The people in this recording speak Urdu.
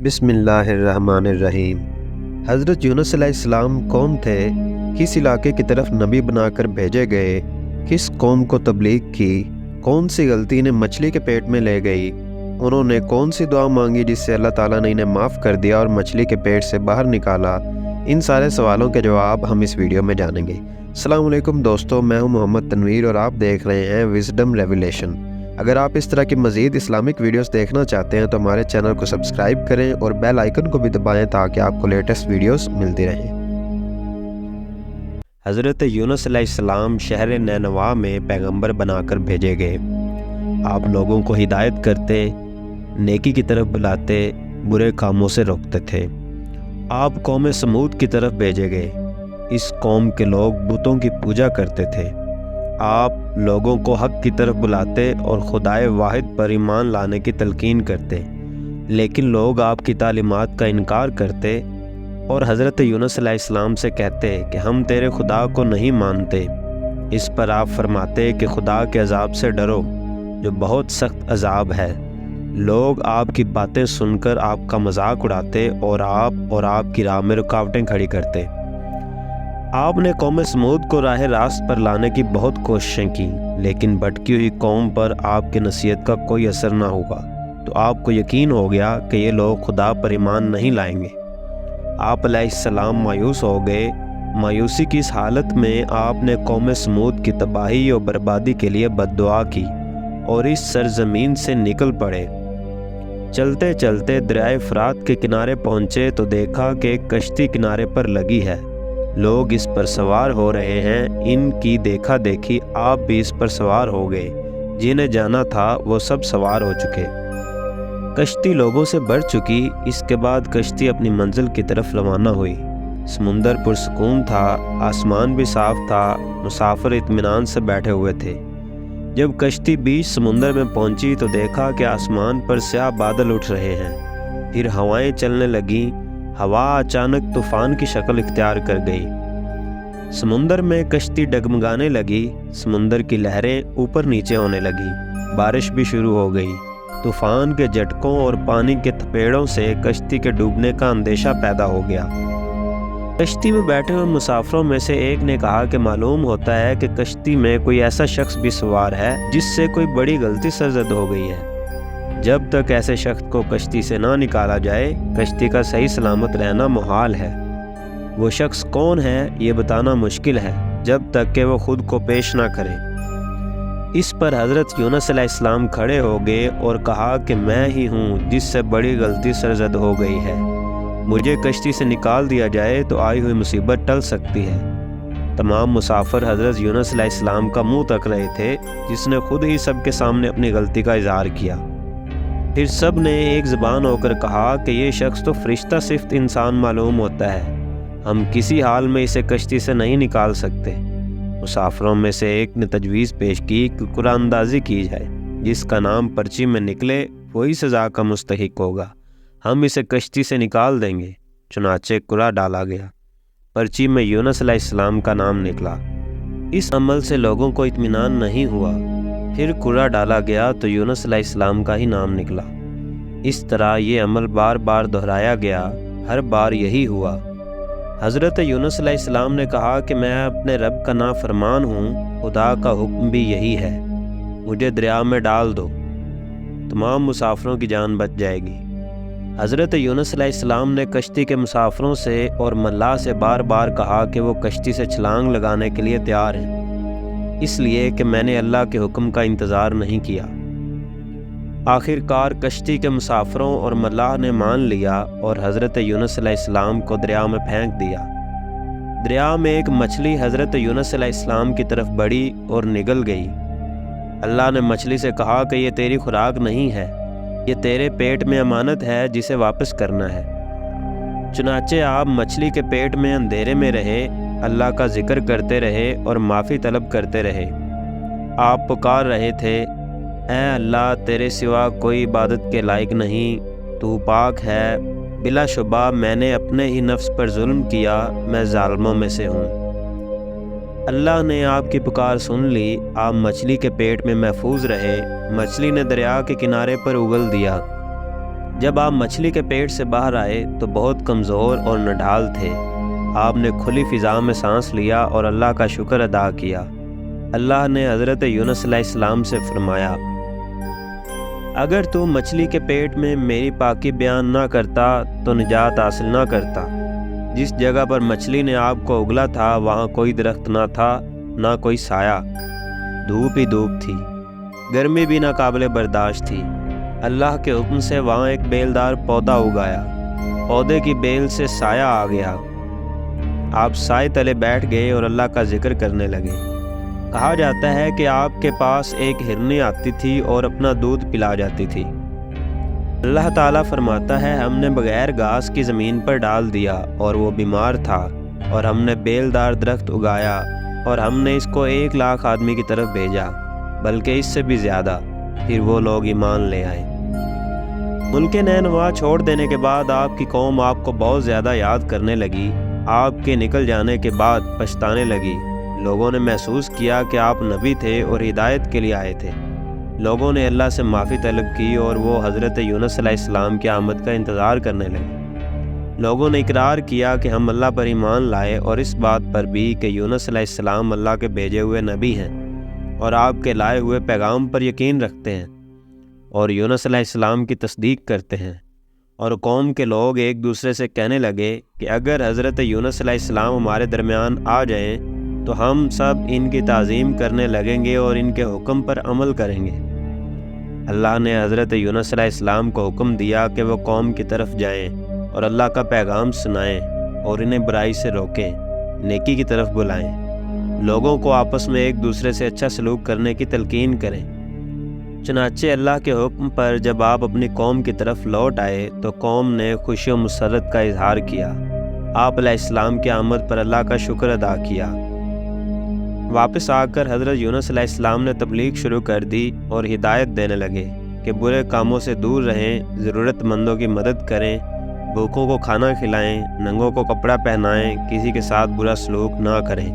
بسم اللہ الرحمن الرحیم۔ حضرت یونس علیہ السلام کون تھے؟ کس علاقے کی طرف نبی بنا کر بھیجے گئے؟ کس قوم کو تبلیغ کی؟ کون سی غلطی انہیں مچھلی کے پیٹ میں لے گئی؟ انہوں نے کون سی دعا مانگی جس سے اللہ تعالیٰ نے انہیں معاف کر دیا اور مچھلی کے پیٹ سے باہر نکالا؟ ان سارے سوالوں کے جواب ہم اس ویڈیو میں جانیں گے۔ السلام علیکم دوستو، میں ہوں محمد تنویر اور آپ دیکھ رہے ہیں وزڈم ریویلیشن۔ اگر آپ اس طرح کی مزید اسلامک ویڈیوز دیکھنا چاہتے ہیں تو ہمارے چینل کو سبسکرائب کریں اور بیل آئیکن کو بھی دبائیں تاکہ آپ کو لیٹسٹ ویڈیوز ملتی رہیں۔ حضرت یونس علیہ السلام شہر نینوا میں پیغمبر بنا کر بھیجے گئے۔ آپ لوگوں کو ہدایت کرتے، نیکی کی طرف بلاتے، برے کاموں سے روکتے تھے۔ آپ قوم سمود کی طرف بھیجے گئے۔ اس قوم کے لوگ بتوں کی پوجا کرتے تھے۔ آپ لوگوں کو حق کی طرف بلاتے اور خدائے واحد پر ایمان لانے کی تلقین کرتے، لیکن لوگ آپ کی تعلیمات کا انکار کرتے اور حضرت یونس علیہ السلام سے کہتے کہ ہم تیرے خدا کو نہیں مانتے۔ اس پر آپ فرماتے کہ خدا کے عذاب سے ڈرو جو بہت سخت عذاب ہے۔ لوگ آپ کی باتیں سن کر آپ کا مذاق اڑاتے اور آپ کی راہ میں رکاوٹیں کھڑی کرتے۔ آپ نے قوم سمود کو راہ راست پر لانے کی بہت کوششیں کی، لیکن بھٹکی ہوئی قوم پر آپ کی نصیحت کا کوئی اثر نہ ہوا، تو آپ کو یقین ہو گیا کہ یہ لوگ خدا پر ایمان نہیں لائیں گے۔ آپ علیہ السلام مایوس ہو گئے۔ مایوسی کی اس حالت میں آپ نے قوم سمود کی تباہی اور بربادی کے لیے بد دعا کی اور اس سرزمین سے نکل پڑے۔ چلتے چلتے دریائے فرات کے کنارے پہنچے تو دیکھا کہ ایک کشتی کنارے پر لگی ہے، لوگ اس پر سوار ہو رہے ہیں۔ ان کی دیکھا دیکھی آپ بھی اس پر سوار ہو گئے۔ جنہیں جانا تھا وہ سب سوار ہو چکے۔ کشتی لوگوں سے بھر چکی۔ اس کے بعد کشتی اپنی منزل کی طرف روانہ ہوئی۔ سمندر پرسکون تھا، آسمان بھی صاف تھا، مسافر اطمینان سے بیٹھے ہوئے تھے۔ جب کشتی بیچ سمندر میں پہنچی تو دیکھا کہ آسمان پر سیاہ بادل اٹھ رہے ہیں، پھر ہوائیں چلنے لگیں۔ ہوا اچانک طوفان کی شکل اختیار کر گئی۔ سمندر میں کشتی ڈگمگانے لگی، سمندر کی لہریں اوپر نیچے ہونے لگی، بارش بھی شروع ہو گئی۔ طوفان کے جھٹکوں اور پانی کے تھپیڑوں سے کشتی کے ڈوبنے کا اندیشہ پیدا ہو گیا۔ کشتی میں بیٹھے ہوئے مسافروں میں سے ایک نے کہا کہ معلوم ہوتا ہے کہ کشتی میں کوئی ایسا شخص بھی سوار ہے جس سے کوئی بڑی غلطی سرزد ہو گئی ہے۔ جب تک ایسے شخص کو کشتی سے نہ نکالا جائے، کشتی کا صحیح سلامت رہنا محال ہے۔ وہ شخص کون ہے یہ بتانا مشکل ہے جب تک کہ وہ خود کو پیش نہ کرے۔ اس پر حضرت یونس علیہ السلام کھڑے ہو گئے اور کہا کہ میں ہی ہوں جس سے بڑی غلطی سرزد ہو گئی ہے۔ مجھے کشتی سے نکال دیا جائے تو آئی ہوئی مصیبت ٹل سکتی ہے۔ تمام مسافر حضرت یونس علیہ السلام کا منہ تک رہے تھے، جس نے خود ہی سب کے سامنے اپنی غلطی کا اظہار کیا۔ پھر سب نے ایک زبان ہو کر کہا کہ یہ شخص تو فرشتہ صفت انسان معلوم ہوتا ہے، ہم کسی حال میں اسے کشتی سے نہیں نکال سکتے۔ مسافروں میں سے ایک نے تجویز پیش کی کہ قرآن اندازی کی جائے، جس کا نام پرچی میں نکلے وہی سزا کا مستحق ہوگا، ہم اسے کشتی سے نکال دیں گے۔ چنانچہ قرعہ ڈالا گیا، پرچی میں یونس علیہ السلام کا نام نکلا۔ اس عمل سے لوگوں کو اطمینان نہیں ہوا۔ پھر قرعہ ڈالا گیا تو یونس علیہ السلام کا ہی نام نکلا۔ اس طرح یہ عمل بار بار دہرایا گیا، ہر بار یہی ہوا۔ حضرت یونس علیہ السلام نے کہا کہ میں اپنے رب کا نافرمان ہوں، خدا کا حکم بھی یہی ہے، مجھے دریا میں ڈال دو، تمام مسافروں کی جان بچ جائے گی۔ حضرت یونس علیہ السلام نے کشتی کے مسافروں سے اور ملاح سے بار بار کہا کہ وہ کشتی سے چھلانگ لگانے کے لیے تیار ہیں، اس لیے کہ میں نے اللہ کے حکم کا انتظار نہیں کیا۔ آخر کار کشتی کے مسافروں اور ملاح نے مان لیا اور حضرت یونس علیہ السلام کو دریا میں پھینک دیا۔ دریا میں ایک مچھلی حضرت یونس علیہ السلام کی طرف بڑھی اور نگل گئی۔ اللہ نے مچھلی سے کہا کہ یہ تیری خوراک نہیں ہے، یہ تیرے پیٹ میں امانت ہے جسے واپس کرنا ہے۔ چنانچہ آپ مچھلی کے پیٹ میں اندھیرے میں رہے، اللہ کا ذکر کرتے رہے اور معافی طلب کرتے رہے۔ آپ پکار رہے تھے، اے اللہ تیرے سوا کوئی عبادت کے لائق نہیں، تو پاک ہے، بلا شبہ میں نے اپنے ہی نفس پر ظلم کیا، میں ظالموں میں سے ہوں۔ اللہ نے آپ کی پکار سن لی، آپ مچھلی کے پیٹ میں محفوظ رہے۔ مچھلی نے دریا کے کنارے پر اگل دیا۔ جب آپ مچھلی کے پیٹ سے باہر آئے تو بہت کمزور اور نڈھال تھے۔ آپ نے کھلی فضا میں سانس لیا اور اللہ کا شکر ادا کیا۔ اللہ نے حضرت یونس علیہ السلام سے فرمایا، اگر تو مچھلی کے پیٹ میں میری پاکی بیان نہ کرتا تو نجات حاصل نہ کرتا۔ جس جگہ پر مچھلی نے آپ کو اگلا تھا وہاں کوئی درخت نہ تھا، نہ کوئی سایہ، دھوپ ہی دھوپ تھی، گرمی بھی ناقابل برداشت تھی۔ اللہ کے حکم سے وہاں ایک بیلدار پودا اگایا، پودے کی بیل سے سایہ آ گیا۔ آپ سائے تلے بیٹھ گئے اور اللہ کا ذکر کرنے لگے۔ کہا جاتا ہے کہ آپ کے پاس ایک ہرنی آتی تھی اور اپنا دودھ پلا جاتی تھی۔ اللہ تعالیٰ فرماتا ہے، ہم نے بغیر گھاس کی زمین پر ڈال دیا اور وہ بیمار تھا، اور ہم نے بیلدار درخت اگایا اور ہم نے اس کو 1,00,000 آدمی کی طرف بھیجا، بلکہ اس سے بھی زیادہ، پھر وہ لوگ ایمان لے آئے۔ ملک نینوا چھوڑ دینے کے بعد آپ کی قوم آپ کو بہت زیادہ یاد کرنے لگی۔ آپ کے نکل جانے کے بعد پچھتانے لگی۔ لوگوں نے محسوس کیا کہ آپ نبی تھے اور ہدایت کے لیے آئے تھے۔ لوگوں نے اللہ سے معافی طلب کی اور وہ حضرت یونس علیہ السلام کی آمد کا انتظار کرنے لگے۔ لوگوں نے اقرار کیا کہ ہم اللہ پر ایمان لائے، اور اس بات پر بھی کہ یونس علیہ السلام اللہ کے بھیجے ہوئے نبی ہیں اور آپ کے لائے ہوئے پیغام پر یقین رکھتے ہیں اور یونس علیہ السلام کی تصدیق کرتے ہیں۔ اور قوم کے لوگ ایک دوسرے سے کہنے لگے کہ اگر حضرت یونس علیہ السلام ہمارے درمیان آ جائیں تو ہم سب ان کی تعظیم کرنے لگیں گے اور ان کے حکم پر عمل کریں گے۔ اللہ نے حضرت یونس علیہ السلام کو حکم دیا کہ وہ قوم کی طرف جائیں اور اللہ کا پیغام سنائیں اور انہیں برائی سے روکیں، نیکی کی طرف بلائیں، لوگوں کو آپس میں ایک دوسرے سے اچھا سلوک کرنے کی تلقین کریں۔ چنانچہ اللہ کے حکم پر جب آپ اپنی قوم کی طرف لوٹ آئے تو قوم نے خوشی و مسرت کا اظہار کیا۔ آپ علیہ السلام کی آمد پر اللہ کا شکر ادا کیا۔ واپس آ کر حضرت یونس علیہ السلام نے تبلیغ شروع کر دی اور ہدایت دینے لگے کہ برے کاموں سے دور رہیں، ضرورت مندوں کی مدد کریں، بھوکوں کو کھانا کھلائیں، ننگوں کو کپڑا پہنائیں، کسی کے ساتھ برا سلوک نہ کریں۔